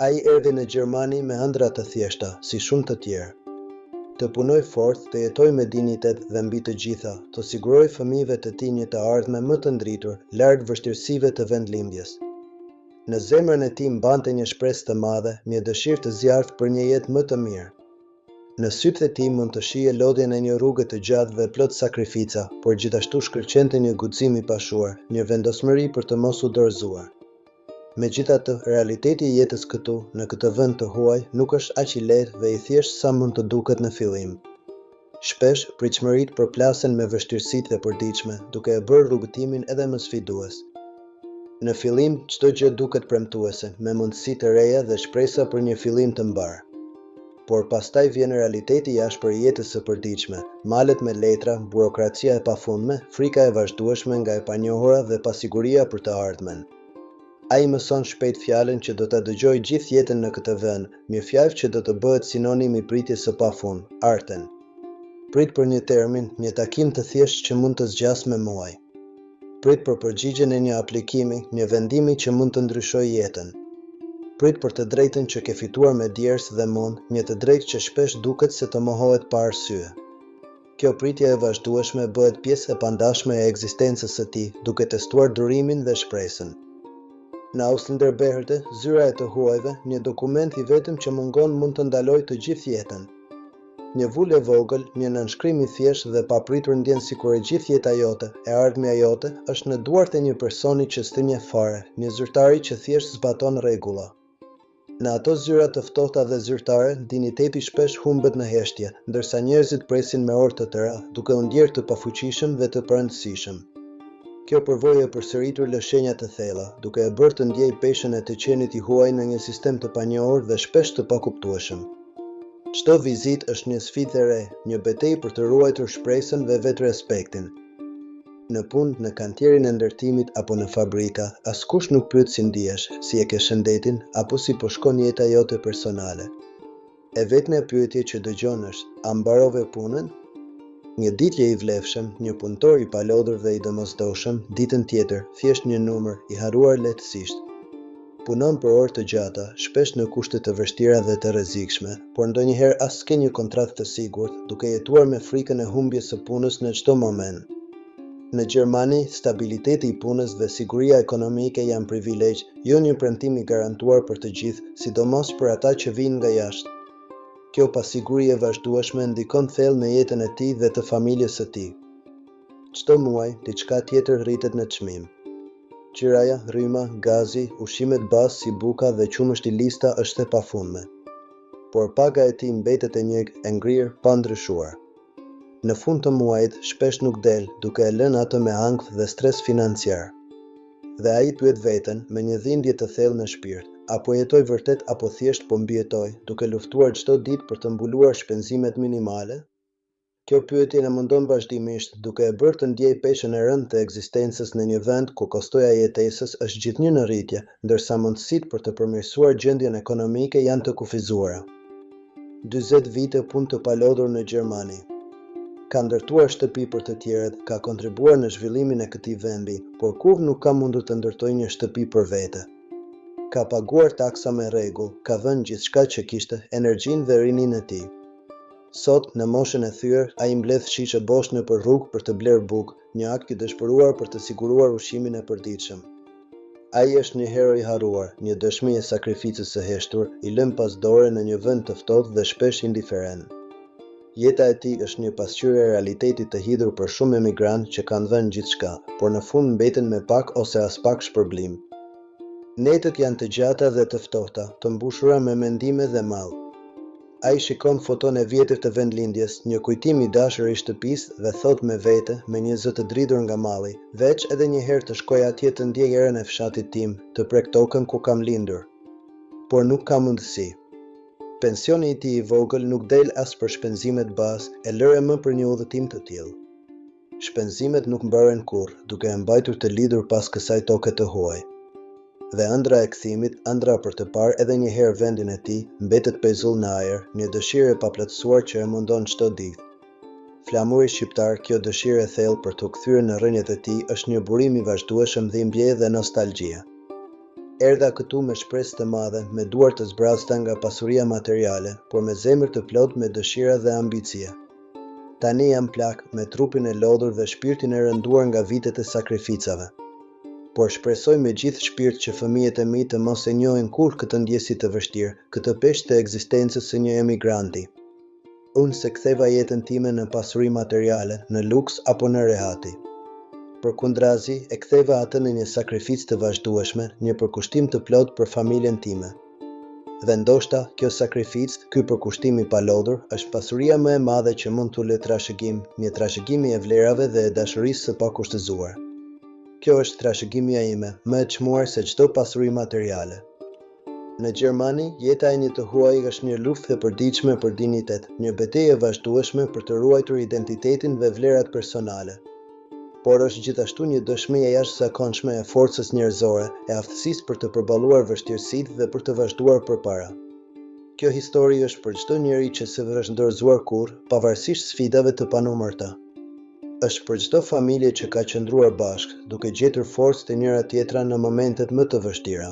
Ai erdhi në Gjermani me ëndra të thjeshta, si shumë të tjerë. Të punoj fort, të jetoj me dinjitet dhe mbi të gjitha, të siguroj fëmijëve të tij një të ardhme më të ndritur, larg vështirësive të vendlindjes. Në zemrën e tij mbante një shpresë të madhe, një dëshirë të zjarrt për një jetë më të mirë. Në sytë e tij mund të shihej lodhjen e një rruge të gjatë dhe plot sakrifica, por gjithashtu shkëlqente një guxim i pashuar, një vendosmëri për të mos u dorëzuar. Megjithatë, realiteti i jetës këtu, në këtë vend të huaj, nuk është aq i lehtë dhe i thjeshtë sa mund të duket në fillim. Shpesh, pritshmëritë përplasen me vështirësitë e përditshme, duke e bërë rrugëtimin edhe më sfidues. Në fillim, çdo gjë duket premtuese, me mundësi të reja dhe shpresa për një fillim të mbar. Por pastaj vjen realiteti i ashpër i jetës së përditshme, malet me letra, burokracia e pafundme, frika e vazhdueshme nga e panjohura dhe pasiguria për të ardhmen. Ai mëson shpejt fjalën që do ta dëgjoj gjithë jetën në këtë vend, një fjalë që do të bëhet sinonim i pritjes së pafund, arten. Prit për një termin, një takim të thjeshtë që mund të zgjasë me muaj. Prit për përgjigjen e një aplikimi, një vendimi që mund të ndryshojë jetën. Prit për të drejtën që ke fituar me djers dhe mund, një të drejtë që shpesh duket se të mohohet pa arsye. Kjo pritje e vazhdueshme bëhet pjesë e pandashme e ekzistencës së tij, duke testuar durimin dhe shpresën. Në Auslënderbehërte, zyra e të huajve, një dokument i vetëm që mungon mund të ndalojë të gjithë jetën. Një vulë e vogël, një nënshkrim i thjeshtë dhe papritur ndjen sikur e gjithë jeta jote, e ardhmja jote, është në duart e një personi që s'të njeh fare, një zyrtari që thjesht zbaton rregulla. Në ato zyra të ftohta dhe zyrtare, dinjiteti shpesh humbet në heshtje, ndërsa njerëzit presin me orë të tëra, duke u ndjerë të pafuqishëm dhe të parëndësishëm. Kjo përvojë e përsëritur lë shenja të thella, duke e bërë të ndjej peshën e të qenit i huaj në një sistem të panjohur dhe shpesh të pakuptueshëm. Çdo vizitë është një sfidë e re, një betejë për të ruajtur shpresën dhe vetrespektin. Në punë, në kantierin e ndërtimit apo në fabrika, askush nuk pyet si ndihesh, si e ke shëndetin apo si po shkon jeta jote personale. E vetmja pyetje që dëgjon është: a mbarove punën? Një ditë i vlefshëm, një punëtor i palodhur dhe i domosdoshëm, ditën tjetër, thjesht një numër, i haruar lehtësisht. Punon për orë të gjata, shpesh në kushte të vështira dhe të rrezikshme, por ndonjëherë as s'ke një kontratë të sigurt, duke jetuar me frikën e humbjes së punës në çdo moment. Në Gjermani, stabiliteti i punës dhe siguria ekonomike janë privilegj, jo një premtim i garantuar për të gjithë, sidomos për ata që vijnë nga jashtë. Kjo pasiguri e vazhdueshme ndikon thellë në jetën e tij dhe të familjes së tij. Çdo muaj, diçka tjetër rritet në çmim. Qiraja, rryma, gazi, ushqimet bazë si buka dhe qumështi lista është e pafundme. Por paga e tij mbetet e njëjtë, e ngrirë, pa ndryshuar. Në fund të muajit, shpesh nuk del, duke e lënë atë me ankth dhe stres financiar. Dhe ai pyet veten, me një dhimbje të thellë në shpirt: apo jetoj vërtet apo thjesht po mbijetoj, duke luftuar çdo ditë për të mbuluar shpenzimet minimale? Kjo pyetje në mundon vazhdimisht, duke e bërë të ndjej peshën e rëndë të ekzistencës në një vend ku kostoja e jetesës është gjithnjë në rritje, ndërsa mundësitë për të përmirësuar gjendjen ekonomike janë të kufizuara. 40 vite punë të palodhur në Gjermani. Ka ndërtuar shtëpi për të tjerët, ka kontribuar në zhvillimin e këtij vendi, por kur nuk ka mundur të ndërtojë një shtëpi për vete. Ka paguar taksa me rregull, ka vënë gjithçka që kishte, energjinë dhe rininë e tij. Sot, në moshën e thyer, ai mbledh shishe bosh nëpër rrugë për të blerë bukë, një akt i dëshpëruar për të siguruar ushqimin e përditshëm. Ai është një hero i harruar, një dëshmi e sakrificës së heshtur, i lënë pas dore në një vend të ftohtë dhe shpesh indiferent. Jeta e tij është një pasqyrë e realitetit të hidhur për shumë emigrantë që kanë vënë gjithçka, por në fund mbeten me pak ose as pak shpërblim. Netët janë të gjata dhe të ftohta, të mbushura me mendime dhe mall. Ai shikon foton e vjetër të vendlindjes, një kujtim i dashur i shtëpisë dhe thot me vete, me një zë të dridhur nga malli: veç edhe një herë të shkoj atje të ndjej erën e fshatit tim, të prek tokën ku kam lindur. Por nuk ka mundësi. Pensioni i tij i vogël nuk del as për shpenzimet bazë, e lëre më për një udhëtim të tillë. Shpenzimet nuk mbaren kurrë, duke e mbajtur të lidhur pas kësaj toke të huaj. Dhe ëndra e kthimit, ëndra për të parë edhe një herë vendin e tij, mbetet pezull në ajër, një dëshirë e paplotësuar që e mundon çdo ditë. Flamuri shqiptar, kjo dëshirë e thellë për të kthyer në rrënjët e tij, është një burim i vazhdueshëm dhimbje dhe nostalgjie. erdha këtu me shpresë të madhe, me duar të zbrasta nga pasuria materiale, por me zemër të plot me dëshira dhe ambicie. Tani jam plak, me trupin e lodhur dhe shpirtin e rënduar nga vitet e sakrificave. Por shpresoj me gjithë shpirt që fëmijët e mi të mos e njohin kur këtë ndjesi të vështirë, këtë peshë të ekzistencës së një emigranti. Unë se ktheva jetën time në pasuri materiale, në luks apo në rehati. Përkundrazi, e ktheva atë në një sakrificë të vazhdueshme, një përkushtim të plot për familjen time. Dhe ndoshta, kjo sakrificë, ky përkushtim i palodhur, është pasuria më e madhe që mund t'u lë trashëgim, një trashëgimi e vlerave dhe e dashurisë së pakushtëzuar. Kjo është trashëgimia ime, më e çmuar se çdo pasuri materiale. Në Gjermani, jeta e një të huaj është një luftë e përditshme për dinitet, një betejë e vazhdueshme për të ruajtur identitetin dhe vlerat personale. Por është gjithashtu një dëshmi e jashtëzakonshme e forcës njerëzore, e aftësisë për të përballuar vështirësitë dhe për të vazhduar përpara. Kjo histori është për çdo njeri që s'e është dorëzuar kurrë, pavarësisht sfidave të panumërta. Është për çdo familje që ka qëndruar bashkë, duke gjetur forcë te njëra tjetra në momentet më të vështira.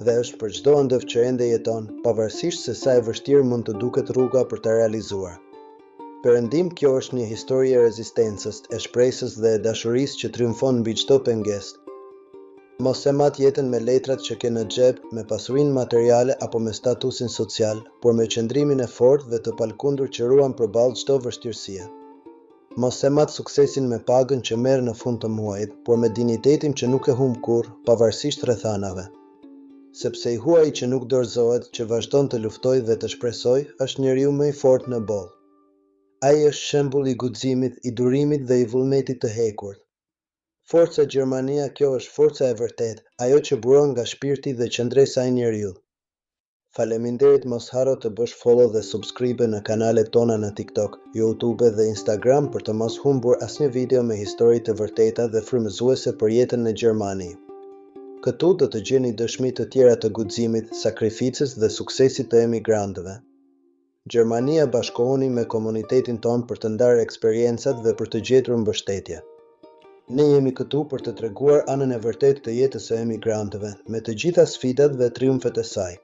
Dhe është për çdo ëndëv që ende jeton, pavarësisht se sa e vështirë mund të duket rruga për ta realizuar. Perëndim, kjo është një histori e rezistencës, e shpresës dhe e dashurisë që triumfon mbi çdo pengesë. Mos e mat jetën me letrat që ke në xhep, me pasurinë materiale apo me statusin social, por me qëndrimin e fortë dhe të palkundur që ruan përballë çdo vështirësie. Mos e mat suksesin me pagën që merr në fund të muajit, por me dinitetin që nuk e humb kurrë, pavarësisht rrethanave. Sepse i huaj që nuk dorëzohet, që vazhdon të luftojë dhe të shpresojë, është njeriu më i fortë në botë. Ai është shembull i guximit, i durimit dhe i vullnetit të hekur. Forca Gjermania, kjo është forca e vërtetë, ajo që buron nga shpirti dhe qëndresa e njeriu. Faleminderit, mos harro të bësh follow dhe subscribe në kanalet tona në TikTok, YouTube dhe Instagram për të mos humbur asnjë video me histori të vërteta dhe frymëzuese për jetën në Gjermani. Këtu do të gjeni dëshmi të tjera të guximit, sakrificës dhe suksesit të emigrantëve. Gjermania bashkohuni me komunitetin ton për të ndarë eksperiencat dhe për të gjetur mbështetje. Ne jemi këtu për të treguar anën e vërtetë të jetës së emigrantëve, me të gjitha sfidat dhe triumfet e saj.